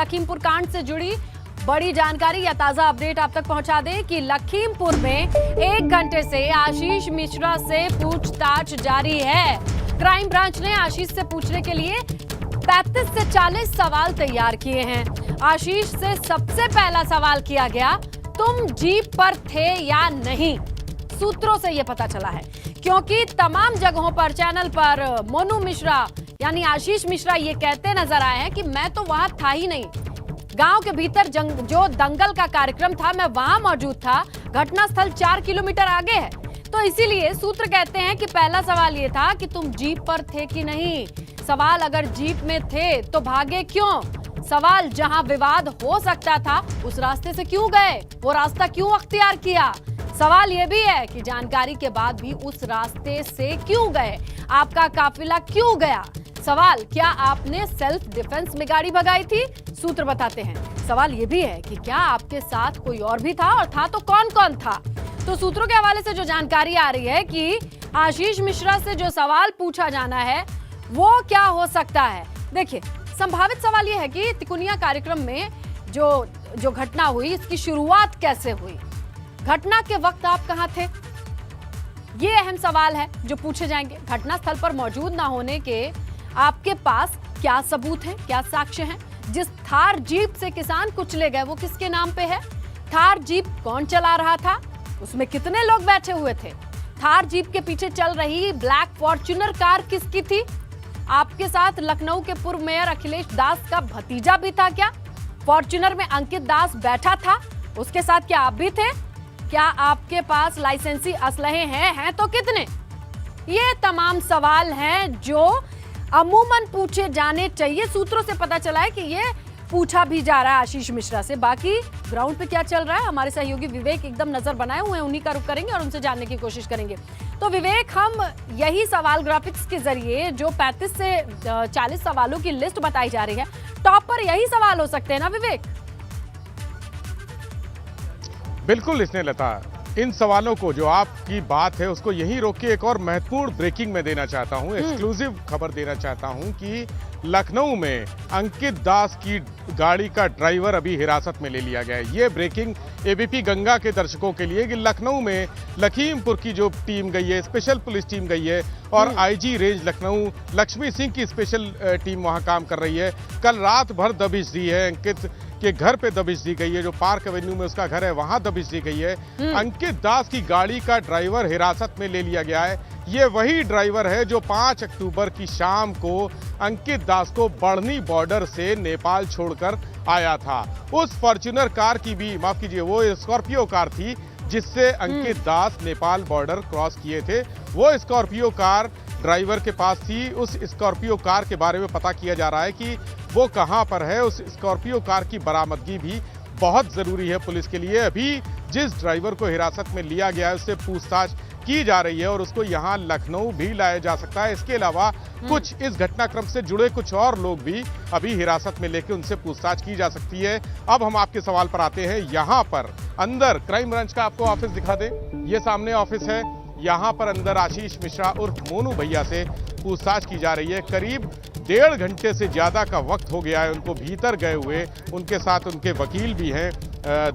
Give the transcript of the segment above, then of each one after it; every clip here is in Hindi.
लखीमपुर कांड से जुड़ी बड़ी जानकारी या ताजा अपडेट आप तक पहुंचा दें कि लखीमपुर में 1 घंटे से आशीष मिश्रा से पूछताछ जारी है। क्राइम ब्रांच ने आशीष से पूछने के लिए 35 से 40 सवाल तैयार किए हैं। आशीष से सबसे पहला सवाल किया गया, तुम जीप पर थे या नहीं। सूत्रों से यह पता चला है क्योंकि तमाम जगहों पर चैनल पर मोनू मिश्रा यानी आशीष मिश्रा ये कहते नजर आए हैं कि मैं तो वहां था ही नहीं। गांव के भीतर जो दंगल का कार्यक्रम था मैं वहां मौजूद था। घटनास्थल 4 किलोमीटर आगे है। तो इसीलिए सूत्र कहते हैं कि पहला सवाल ये था कि तुम जीप पर थे कि नहीं। सवाल अगर जीप में थे तो भागे क्यों? सवाल जहां विवाद हो सकता था उस रास्ते से क्यों गए? वो रास्ता क्यों अख्तियार किया? सवाल यह भी है कि जानकारी के बाद भी उस रास्ते से क्यों गए? आपका काफिला क्यों गया? सवाल, क्या आपने सेल्फ डिफेंस में गाड़ी भगाई थी? सूत्र बताते हैं। सवाल यह भी है कि क्या आपके साथ कोई और भी था, और था तो कौन कौन था? तो सूत्रों के हवाले से जो जानकारी आ रही है कि आशीष मिश्रा से जो सवाल पूछा जाना है वो क्या हो सकता है। देखिए, संभावित सवाल यह है कि तिकुनिया कार्यक्रम में जो घटना हुई इसकी शुरुआत कैसे हुई? घटना के वक्त आप कहां थे? ये अहम सवाल है जो पूछे जाएंगे। घटनास्थल पर मौजूद ना होने के आपके पास क्या सबूत हैं, क्या साक्ष्य हैं? जिस थार जीप से किसान कुचले गए वो किसके नाम पे है? थार जीप कौन चला रहा था? उसमें कितने लोग बैठे हुए थे? थार जीप के पीछे चल रही ब्लैक फॉर्च्यूनर कार किसकी थी? आपके साथ लखनऊ के पूर्व मेयर अखिलेश दास का भतीजा भी था क्या? फॉर्च्यूनर में अंकित दास बैठा था, उसके साथ क्या आप भी थे? क्या आपके पास लाइसेंसी असलहे हैं तो कितने? ये तमाम सवाल हैं जो अमूमन पूछे जाने चाहिए। सूत्रों से पता चला है कि ये पूछा भी जा रहा है आशीष मिश्रा से। बाकी ग्राउंड पे क्या चल रहा है, हमारे सहयोगी विवेक एकदम नजर बनाए हुए हैं, उन्हीं का रुख करेंगे और उनसे जानने की कोशिश करेंगे। तो विवेक, हम यही सवाल ग्राफिक्स के जरिए जो 35 से 40 सवालों की लिस्ट बताई जा रही है, टॉप पर यही सवाल हो सकते हैं ना विवेक? बिल्कुल स्नेहलता, इन सवालों को जो आपकी बात है उसको यहीं रोक के एक और महत्वपूर्ण ब्रेकिंग में देना चाहता हूं, एक्सक्लूसिव खबर देना चाहता हूं कि लखनऊ में अंकित दास की गाड़ी का ड्राइवर अभी हिरासत में ले लिया गया है। ये ब्रेकिंग एबीपी गंगा के दर्शकों के लिए कि लखनऊ में लखीमपुर की जो टीम गई है, स्पेशल पुलिस टीम गई है और आईजी रेंज लखनऊ लक्ष्मी सिंह की स्पेशल टीम वहां काम कर रही है। कल रात भर दबिश दी है, अंकित के घर पे दबिश दी गई है, जो पार्क एवेन्यू में उसका घर है वहां दबिश दी गई है। अंकित दास की गाड़ी का ड्राइवर हिरासत में ले लिया गया है। ये वही ड्राइवर है जो 5 अक्टूबर की शाम को अंकित दास को बढ़नी बॉर्डर से नेपाल छोड़कर आया था। उस फॉर्च्यूनर कार की भी, माफ कीजिए, वो स्कॉर्पियो कार थी जिससे अंकित दास नेपाल बॉर्डर क्रॉस किए थे। वो स्कॉर्पियो कार ड्राइवर के पास थी। उस स्कॉर्पियो कार के बारे में पता किया जा रहा है कि वो कहां पर है। उस स्कॉर्पियो कार की बरामदगी भी बहुत जरूरी है पुलिस के लिए। अभी जिस ड्राइवर को हिरासत में लिया गया है उससे पूछताछ की जा रही है और उसको यहां लखनऊ भी लाया जा सकता है। इसके अलावा कुछ इस घटनाक्रम से जुड़े कुछ और लोग भी अभी हिरासत में लेकर उनसे पूछताछ की जा सकती है। अब हम आपके सवाल पर आते हैं। यहां पर अंदर क्राइम ब्रांच का आपको ऑफिस दिखा दे, ये सामने ऑफिस है। यहां पर अंदर आशीष मिश्रा उर्फ मोनू भैया से पूछताछ की जा रही है। करीब 1.5 घंटे से ज्यादा का वक्त हो गया है उनको भीतर गए हुए। उनके साथ उनके वकील भी हैं,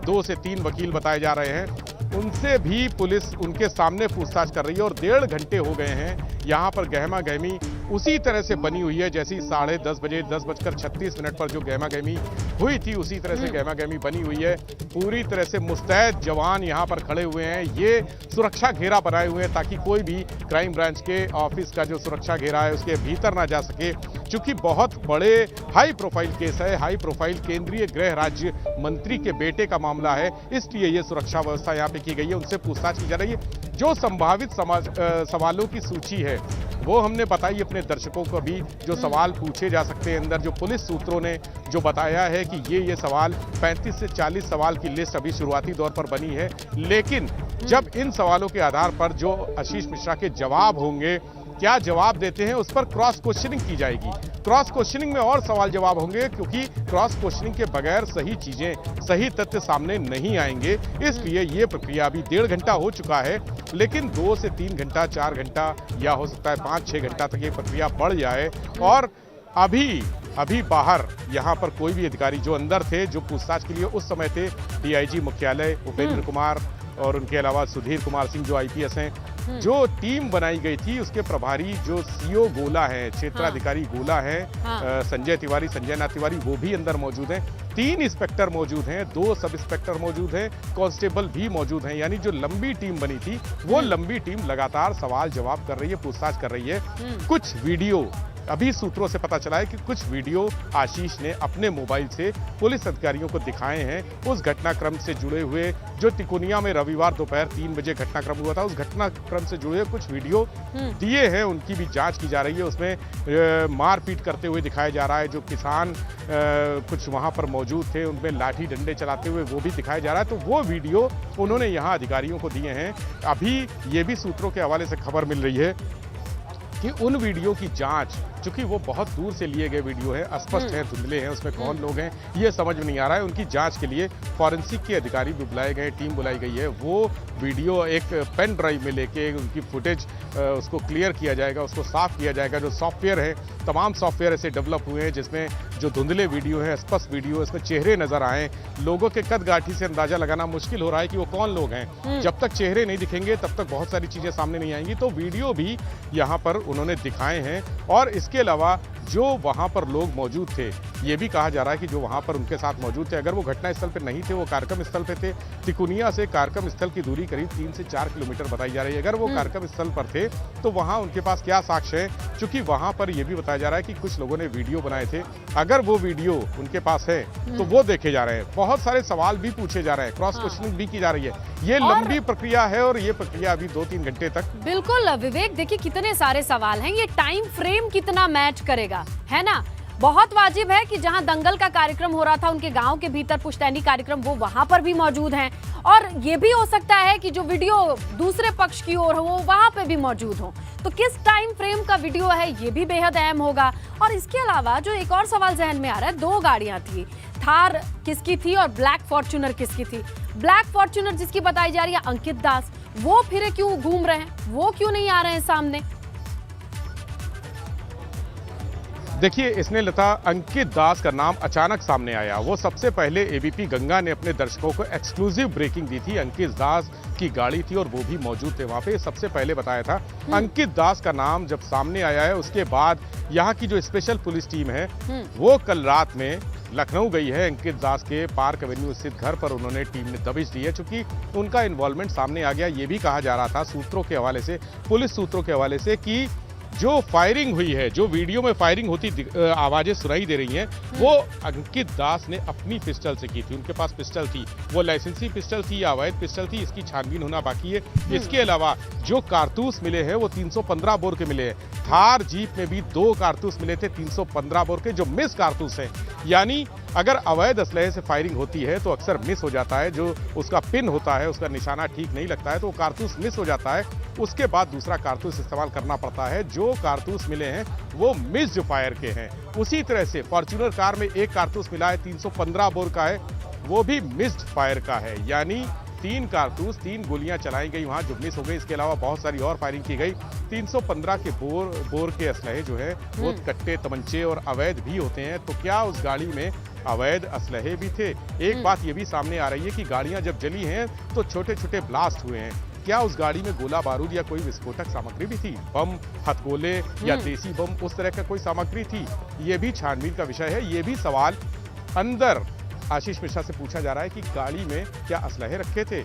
2 से 3 वकील बताए जा रहे हैं। उनसे भी पुलिस उनके सामने पूछताछ कर रही है और 1.5 घंटे हो गए हैं। यहाँ पर गहमा गहमी उसी तरह से बनी हुई है जैसी 10:30 बजे 10:36 पर जो गहमा गहमी हुई थी, उसी तरह से गहमा गहमी बनी हुई है। पूरी तरह से मुस्तैद जवान यहाँ पर खड़े हुए हैं। ये सुरक्षा घेरा बनाए हुए हैं ताकि कोई भी क्राइम ब्रांच के ऑफिस का जो सुरक्षा घेरा है उसके भीतर ना जा सके। चूंकि बहुत बड़े हाई प्रोफाइल केस है, हाई प्रोफाइल केंद्रीय गृह राज्य मंत्री के बेटे का मामला है, इसलिए ये सुरक्षा व्यवस्था यहाँ पे की गई है। उनसे पूछताछ की जा रही है। जो संभावित सवालों की सूची है वो हमने बताई अपने दर्शकों को भी, जो सवाल पूछे जा सकते हैं अंदर। जो पुलिस सूत्रों ने जो बताया है कि ये सवाल 35 से 40 सवाल की लिस्ट अभी शुरुआती दौर पर बनी है, लेकिन जब इन सवालों के आधार पर जो आशीष मिश्रा के जवाब होंगे, क्या जवाब देते हैं, उस पर क्रॉस क्वेश्चनिंग की जाएगी। क्रॉस क्वेश्चनिंग में और सवाल जवाब होंगे क्योंकि क्रॉस क्वेश्चनिंग के बगैर सही चीजें, सही तथ्य सामने नहीं आएंगे। इसलिए ये प्रक्रिया अभी 1.5 घंटा हो चुका है, लेकिन 2 से 3 घंटा, 4 घंटा या हो सकता है 5-6 घंटा तक ये प्रक्रिया बढ़ जाए और अभी बाहर यहाँ पर कोई भी अधिकारी जो अंदर थे, जो पूछताछ के लिए उस समय थे, डीआईजी मुख्यालय उपेंद्र कुमार और उनके अलावा सुधीर कुमार सिंह जो आईपीएस हैं, जो टीम बनाई गई थी उसके प्रभारी जो सीओ गोला है, क्षेत्राधिकारी गोला है, संजय नाथ तिवारी, वो भी अंदर मौजूद हैं। 3 इंस्पेक्टर मौजूद हैं, 2 सब इंस्पेक्टर मौजूद हैं, कांस्टेबल भी मौजूद हैं। यानी जो लंबी टीम बनी थी वो लंबी टीम लगातार सवाल जवाब कर रही है, पूछताछ कर रही है। कुछ वीडियो अभी सूत्रों से पता चला है कि कुछ वीडियो आशीष ने अपने मोबाइल से पुलिस अधिकारियों को दिखाए हैं। उस घटनाक्रम से जुड़े हुए जो तिकोनिया में रविवार दोपहर 3 बजे घटनाक्रम हुआ था, उस घटनाक्रम से जुड़े कुछ वीडियो दिए हैं, उनकी भी जांच की जा रही है। उसमें मारपीट करते हुए दिखाया जा रहा है। जो किसान कुछ वहां पर मौजूद थे उनमें लाठी डंडे चलाते हुए वो भी दिखाया जा रहा है। तो वो वीडियो उन्होंने यहाँ अधिकारियों को दिए हैं। अभी ये भी सूत्रों के हवाले से खबर मिल रही है कि उन वीडियो की जांच, चूंकि वो बहुत दूर से लिए गए वीडियो है, अस्पष्ट है, धुंधले हैं, उसमें कौन लोग हैं ये समझ में नहीं आ रहा है। उनकी जांच के लिए फॉरेंसिक के अधिकारी भी बुलाए गए, टीम बुलाई गई है। वो वीडियो एक पेन ड्राइव में लेके उनकी फुटेज उसको क्लियर किया जाएगा, उसको साफ किया जाएगा। जो सॉफ्टवेयर है, तमाम सॉफ्टवेयर ऐसे डेवलप हुए हैं जिसमें जो धुंधले वीडियो है, स्पष्ट वीडियो, इसमें चेहरे नजर आए। लोगों के कद गाठी से अंदाजा लगाना मुश्किल हो रहा है कि वो कौन लोग हैं। जब तक चेहरे नहीं दिखेंगे तब तक बहुत सारी चीजें सामने नहीं आएंगी। तो वीडियो भी यहाँ पर उन्होंने दिखाए हैं। और इसके अलावा जो वहां पर लोग मौजूद थे, ये भी कहा जा रहा है कि जो वहां पर उनके साथ मौजूद थे, अगर वो घटना स्थल पर नहीं थे, वो कार्यक्रम स्थल पे थे। तिकोनिया से कार्यक्रम स्थल की दूरी करीब 3 से 4 किलोमीटर बताई जा रही है। अगर वो कार्यक्रम स्थल पर थे तो वहां उनके पास क्या साक्ष्य है? चूंकि वहां पर यह भी बताया जा रहा है कि कुछ लोगों ने वीडियो बनाए थे। अगर वो वीडियो उनके पास है तो वो देखे जा रहे हैं। बहुत सारे सवाल भी पूछे जा रहे हैं, क्रॉस क्वेश्चनिंग भी की जा रही है। ये लंबी प्रक्रिया है और ये प्रक्रिया अभी 2-3 घंटे तक। बिल्कुल विवेक, देखिए कितने सारे सवाल हैं, ये टाइम फ्रेम कितना मैच करेगा, है ना? बहुत वाजिब है कि जहां दंगल का कार्यक्रम हो रहा था उनके गांव के भीतर पुश्तैनी कार्यक्रम, वो वहां पर भी मौजूद हैं। और ये भी हो सकता है कि जो वीडियो दूसरे पक्ष की ओर हो वो वहां पे भी मौजूद हो। तो किस टाइम फ्रेम का वीडियो है ये भी बेहद अहम होगा। और इसके अलावा जो एक और सवाल जहन में आ रहा है, 2 गाड़ियां थी, थार किसकी थी और ब्लैक फॉर्च्यूनर किसकी थी? ब्लैक फॉर्च्यूनर जिसकी बताई जा रही है अंकित दास, वो फिर क्यों घूम रहे हैं, वो क्यों नहीं आ रहे हैं सामने? देखिए स्नेहलता, अंकित दास का नाम अचानक सामने आया। वो सबसे पहले एबीपी गंगा ने अपने दर्शकों को एक्सक्लूसिव ब्रेकिंग दी थी। अंकित दास की गाड़ी थी और वो भी मौजूद थे वहां पे, सबसे पहले बताया था। अंकित दास का नाम जब सामने आया है उसके बाद यहाँ की जो स्पेशल पुलिस टीम है वो कल रात में लखनऊ गई है। अंकित दास के पार्क एवेन्यू स्थित घर पर उन्होंने टीम ने दबिश दी है। चूंकि उनका इन्वॉल्वमेंट सामने आ गया, ये भी कहा जा रहा था सूत्रों के हवाले से, पुलिस सूत्रों के हवाले से, कि जो फायरिंग हुई है, जो वीडियो में फायरिंग होती आवाजें सुनाई दे रही हैं, वो अंकित दास ने अपनी पिस्टल से की थी। उनके पास पिस्टल थी, वो लाइसेंसी पिस्टल थी या अवैध पिस्टल थी, इसकी छानबीन होना बाकी है। इसके अलावा जो कारतूस मिले हैं वो 315 बोर के मिले हैं। थार जीप में भी 2 कारतूस मिले थे 315 बोर के, जो मिस कारतूस हैं। यानी अगर अवैध असलहे से फायरिंग होती है तो अक्सर मिस हो जाता है, जो उसका पिन होता है, उसका निशाना ठीक नहीं लगता है तो वो कारतूस मिस हो जाता है। उसके बाद दूसरा कारतूस इस्तेमाल करना पड़ता है। जो कारतूस मिले हैं वो मिस्ड फायर के हैं। उसी तरह से फॉर्च्यूनर कार में 1 कारतूस मिला है, 315 बोर का है, वो भी मिस्ड फायर का है। यानी 3 कारतूस, 3 गोलियां चलाई गई वहां जो मिस हो गई। इसके अलावा बहुत सारी और फायरिंग की गई। 315 के बोर के असलहे जो है वो कट्टे, तमंचे और अवैध भी होते हैं। तो क्या उस गाड़ी में अवैध असलहे भी थे? एक बात ये भी सामने आ रही है कि गाड़ियां जब जली हैं तो छोटे छोटे ब्लास्ट हुए हैं। क्या उस गाड़ी में गोला बारूद या कोई विस्फोटक सामग्री भी थी? बम, हथगोले या देसी बम, उस तरह का कोई सामग्री थी? ये भी छानबीन का विषय है। ये भी सवाल अंदर आशीष मिश्रा से पूछा जा रहा है कि गाड़ी में क्या असलहे रखे थे?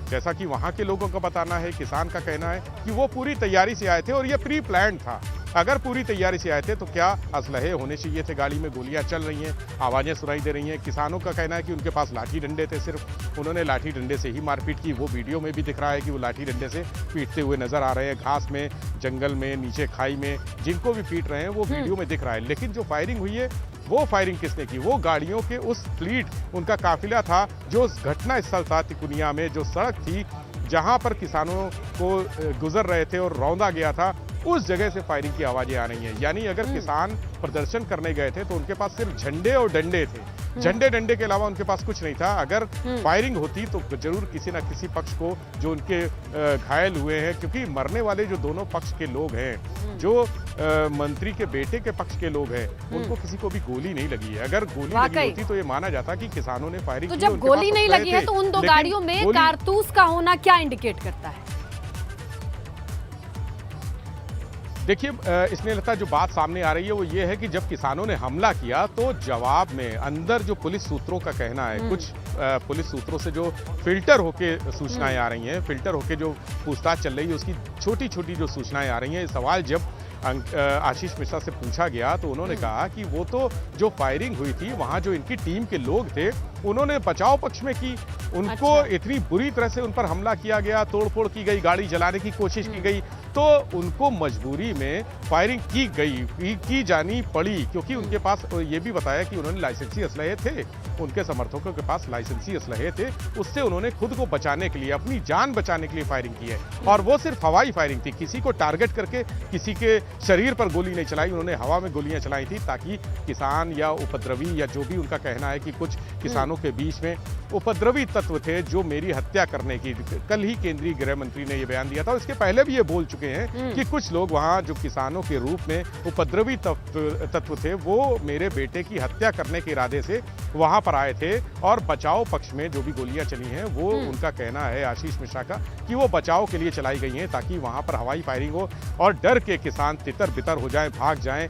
जैसा कि वहां के लोगों का बताना है, किसान का कहना है कि वो पूरी तैयारी से आए थे और ये प्री प्लान था। अगर पूरी तैयारी से आए थे तो क्या असलहे होने चाहिए थे? गाड़ी में गोलियां चल रही हैं, आवाजें सुनाई दे रही हैं। किसानों का कहना है कि उनके पास लाठी डंडे थे, सिर्फ उन्होंने लाठी डंडे से ही मारपीट की। वो वीडियो में भी दिख रहा है कि वो लाठी डंडे से पीटते हुए नजर आ रहे हैं, घास में, जंगल में, नीचे खाई में, जिनको भी पीट रहे हैं वो वीडियो में दिख रहा है। लेकिन जो फायरिंग हुई है वो फायरिंग किसने की? वो गाड़ियों के उस फ्लीट, उनका काफिला था जो उस घटना स्थल था तिकोनिया में, जो सड़क थी जहां पर किसानों को गुजर रहे थे और रौंदा गया था, उस जगह से फायरिंग की आवाजें आ रही हैं। यानी अगर किसान प्रदर्शन करने गए थे तो उनके पास सिर्फ झंडे और डंडे थे, झंडे डंडे के अलावा उनके पास कुछ नहीं था। अगर फायरिंग होती तो जरूर किसी ना किसी पक्ष को जो उनके घायल हुए हैं, क्योंकि मरने वाले जो दोनों पक्ष के लोग हैं, जो मंत्री के बेटे के पक्ष के लोग हैं, उनको किसी को भी गोली नहीं लगी है। अगर गोली लगी होती तो ये माना जाता कि किसानों ने फायरिंग तो की। जब गोली नहीं लगी है तो उन दो गाड़ियों में कारतूस का होना क्या इंडिकेट करता है? देखिए स्नेहलता, जो बात सामने आ रही है वो ये है कि जब किसानों ने हमला किया तो जवाब में अंदर जो पुलिस सूत्रों का कहना है, कुछ पुलिस सूत्रों से जो फिल्टर होके सूचनाएं आ रही हैं, फिल्टर होके जो पूछताछ चल रही है, उसकी छोटी छोटी जो सूचनाएं आ रही हैं, सवाल जब आशीष मिश्रा से पूछा गया तो उन्होंने कहा कि वो तो जो फायरिंग हुई थी वहां जो इनकी टीम के लोग थे उन्होंने बचाव पक्ष में की, उनको इतनी बुरी तरह से उन पर हमला किया गया, तोड़फोड़ की गई, गाड़ी जलाने की कोशिश की गई, तो उनको मजबूरी में फायरिंग की गई, की जानी पड़ी, क्योंकि उनके पास ये भी बताया कि उन्होंने लाइसेंसी असलहे थे, उनके समर्थकों के पास लाइसेंसी असलहे थे, उससे उन्होंने खुद को बचाने के लिए, अपनी जान बचाने के लिए फायरिंग की है। और वो सिर्फ हवाई फायरिंग थी, किसी को टारगेट करके किसी के शरीर पर गोली नहीं चलाई, उन्होंने हवा में गोलियां चलाई थी ताकि किसान या उपद्रवी या जो भी उनका कहना है कि कुछ किसानों के बीच में उपद्रवी तत्व थे जो मेरी हत्या करने की, कल ही केंद्रीय गृह मंत्री ने यह बयान दिया था, और इसके पहले भी ये बोल चुके हैं कि कुछ लोग वहां जो किसानों के रूप में उपद्रवी तत्व थे वो मेरे बेटे की हत्या करने के इरादे से वहां पर आए थे, और बचाव पक्ष में जो भी गोलियां चली हैं वो उनका कहना है आशीष मिश्रा का कि वो बचाव के लिए चलाई गई हैं ताकि वहां पर हवाई फायरिंग हो और डर के किसान तितर बितर हो जाएं, भाग जाएं।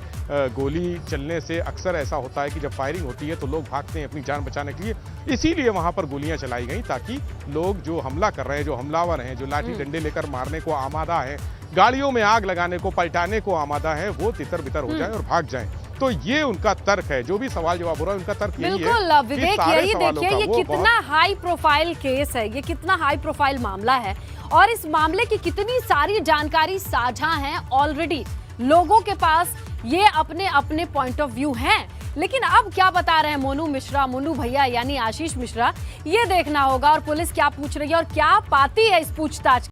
गोली चलने से अक्सर ऐसा होता है कि जब फायरिंग होती है तो लोग भागते हैं अपनी जान बचाने के लिए, इसीलिए वहां पर गोलियां चलाई गई ताकि लोग जो हमला कर रहे हैं, जो हमलावर हैं, जो लाठी डंडे लेकर मारने को आमादा है, गाड़ियों में आग लगाने को, पलटाने को आमादा है, वो तितर बितर हो जाएं और भाग जाएं। तो ये उनका तर्क है, जो भी सवाल जवाब हो रहा है उनका तर्क यही है। बिल्कुल विवेक, यही देखिए ये कितना हाई प्रोफाइल केस है, ये कितना हाई प्रोफाइल मामला है, और इस मामले की कितनी सारी जानकारी साझा है ऑलरेडी लोगों के पास, ये अपने अपने पॉइंट ऑफ व्यू हैं। लेकिन अब क्या बता रहे हैं मोनू भैया यानी आशीष मिश्रा, ये देखना होगा, और पुलिस क्या पूछ रही है और क्या पाती है इस पूछताछ